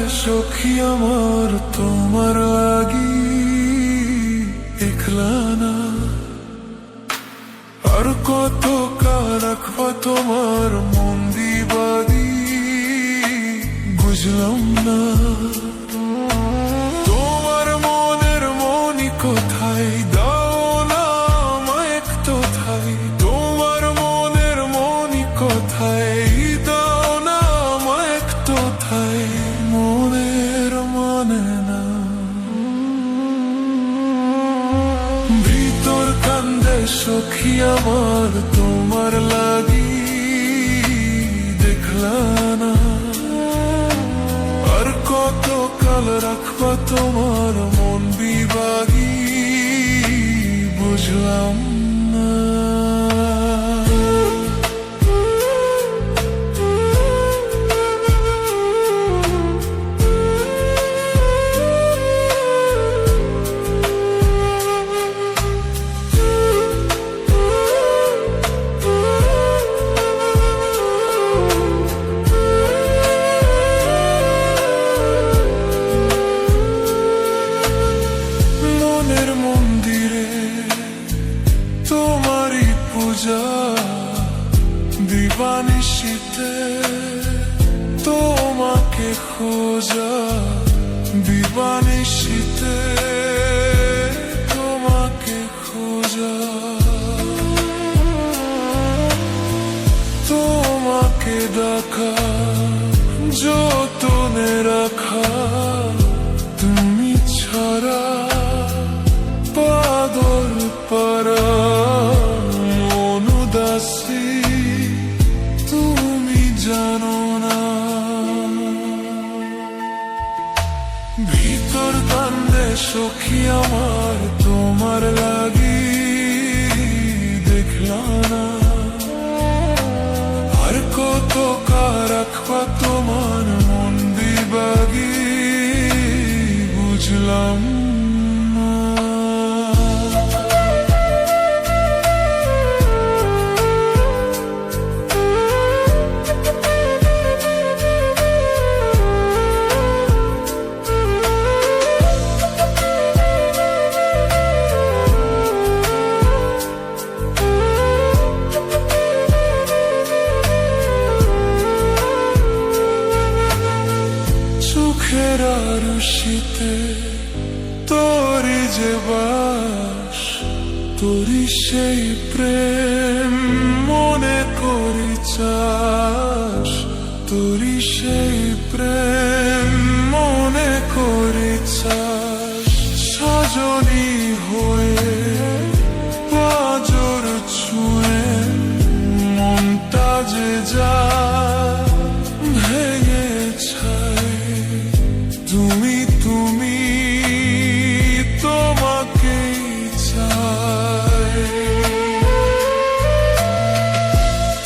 সখী আমার তোমার লাগি একলা না, আর কত কাল রাখবা তোমার মন দিবাদি বুঝলাম না। তোমার মনের মনি কোথায়, দাও না আমায় একটু ঠাই। তোমার মনের মনি কোথায়, দাও না আমায় একটু ঠাই। মনের মানে না, ভিতর কান্দে সখী আমার তোমার লাগি দেখলা না, আর কত কাল রাখবা তোমার মন বিভাগী বুঝলাম না। তোমারই পূজা দিবানিশিতে, তোমাকে খোঁজা দিবানিশিতে, তোমাকে খোঁজা, তোমাকে ডাকা যতনে রাখা, তুমি ছাড়া পাদর পারা মনুদাসী তুমি জানো না। ভিতর কান্দে সখী আমার তোমার লাগি দেখলা না, আর কত কাল রাখবা তোমার মন দিবাগি বুঝলাম না। চোখের আরশিতে তোরি যে বাস, তোরি সেই প্রেম মনে করি চাস, তোরি সেই প্রেম মনে করি চাস। সাজনী হয়ে পাজর ছুঁয়ে মনটা যে যা ভেঙে ছাই। তুমি তুমি তোমাকে চাই,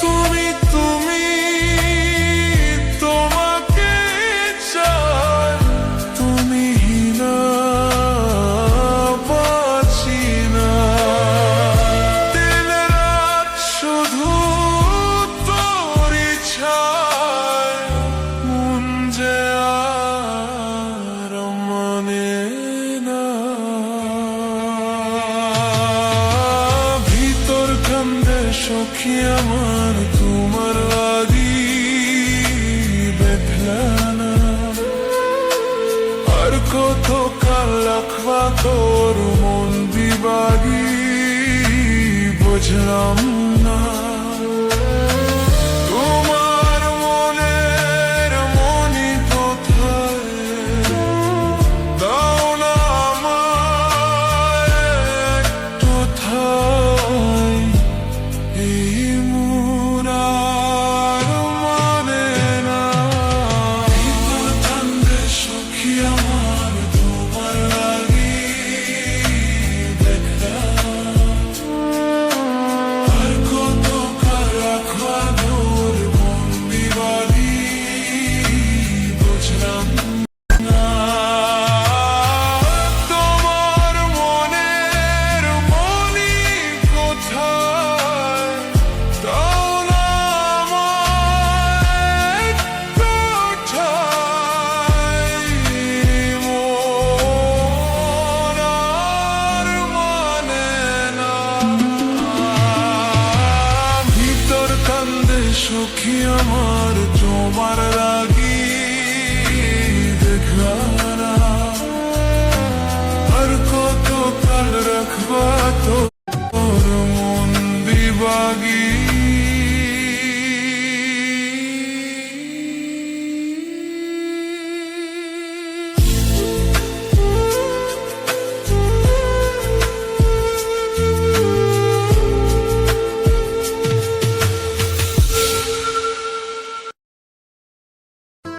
তুমি তুমি তোমাকে চাই। তুমি না বাঁচি না, দিন রাত শুধু তোরই ছাই। মন যে সখী আমার তোমার লাগি দেখলা না, আর কত কাল রাখবা তোর মন দিবাগি বুঝলাম না। তোমার মনের মনি কোথায়, দাও না আমায় একটু ঠাই। এই মুরার মানে না, ভিতর কান্দে সখী আমার তোমার লাগি দেখলা, আর কত কাল সখী আমার তোমার লাগি দেখা